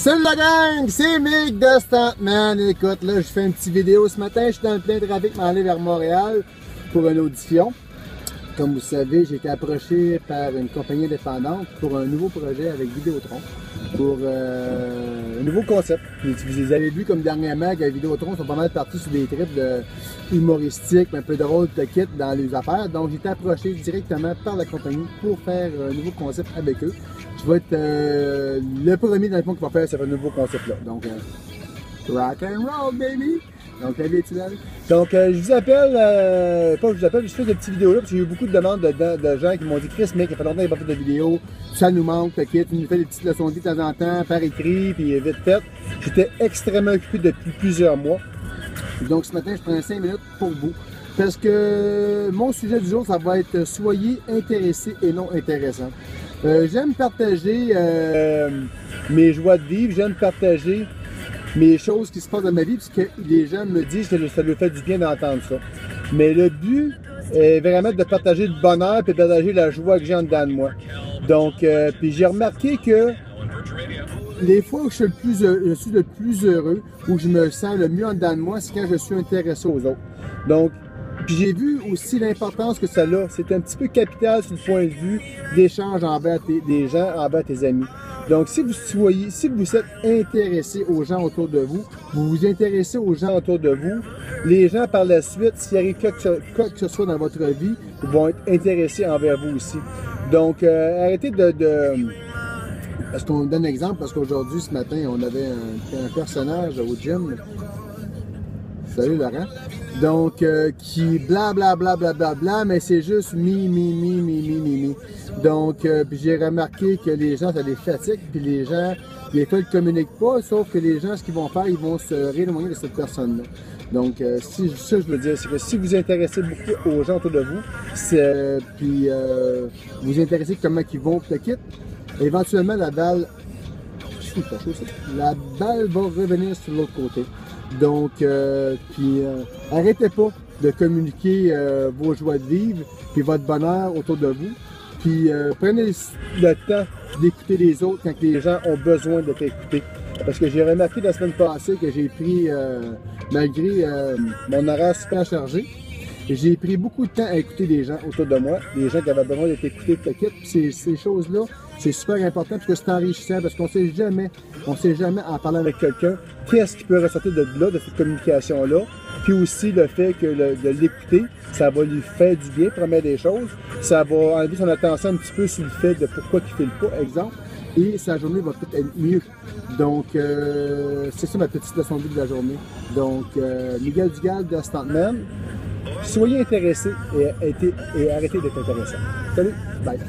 Salut la gang, c'est Mick de Stuntman. Écoute, là, je fais une petite vidéo ce matin. Je suis dans le plein trafic, m'en aller vers Montréal pour une audition. Comme vous savez, j'ai été approché par une compagnie indépendante pour un nouveau projet avec Vidéotron, pour un nouveau concept. Vous les avez vus comme dernièrement que Vidéotron sont pas mal partis sur des trips humoristiques, un peu drôles de kit dans les affaires. Donc j'ai été approché directement par la compagnie pour faire un nouveau concept avec eux. Je vais être le premier dans le fond qui va faire ce nouveau concept-là. Donc rock and roll, baby! Donc, donc je vous appelle, pas je vous appelle, je fais des petites vidéos là parce qu'il y a eu beaucoup de demandes de gens qui m'ont dit Chris, mec, il y a pas longtemps qu'il n'a pas fait de vidéo, ça nous manque, tu nous fais des petites leçons de vie de temps en temps, par écrit, puis vite fait. J'étais extrêmement occupé depuis plusieurs mois. Donc ce matin, je prends 5 minutes pour vous. Parce que mon sujet du jour, ça va être soyez intéressés et non intéressants. J'aime partager mes joies de vivre, j'aime partager mes choses qui se passent dans ma vie, parce que les gens me disent que ça leur fait du bien d'entendre ça. Mais le but est vraiment de partager le bonheur et de partager la joie que j'ai en dedans de moi. Donc, puis j'ai remarqué que les fois où je suis le plus heureux, où je me sens le mieux en dedans de moi, c'est quand je suis intéressé aux autres. Donc, puis j'ai vu aussi l'importance que ça a. C'est un petit peu capital sur le point de vue d'échange envers des gens, envers tes amis. Donc, si vous êtes intéressé aux gens autour de vous, vous vous intéressez aux gens autour de vous, les gens par la suite, s'il arrive quoi que ce soit dans votre vie, vont être intéressés envers vous aussi. Donc, arrêtez Est-ce qu'on donne un exemple? Parce qu'aujourd'hui, ce matin, on avait un personnage au gym. Salut Laurent. Donc, qui blablabla, mais c'est juste mi. Donc, puis j'ai remarqué que les gens, ça les fatigue, puis les gens, des fois, ils ne communiquent pas, sauf que les gens, ce qu'ils vont faire, ils vont se rééloigner de cette personne-là. Donc, ça, je veux dire, c'est que si vous intéressez beaucoup aux gens autour de vous, puis vous intéressez comment ils vont, le quitte, éventuellement, la balle va revenir sur l'autre côté. Donc, arrêtez pas de communiquer vos joies de vivre et votre bonheur autour de vous. Puis prenez le temps d'écouter les autres quand les gens ont besoin de t'écouter. Parce que j'ai remarqué la semaine passée que j'ai pris, malgré mon horaire super chargé, j'ai pris beaucoup de temps à écouter des gens autour de moi, des gens qui avaient besoin d'être écoutés, ces choses-là, c'est super important parce que c'est enrichissant, parce qu'on ne sait jamais en parlant avec quelqu'un, qu'est-ce qui peut ressortir de là, de cette communication-là, puis aussi le fait que de l'écouter, ça va lui faire du bien, première des choses, ça va enlever son attention un petit peu sur le fait de pourquoi il ne file pas, exemple, et sa journée va peut-être être mieux. Donc, c'est ça ma petite leçon de vie de la journée. Donc, Miguel Dugal de Stuntman. Soyez intéressés et arrêtez d'être intéressants. Salut, bye!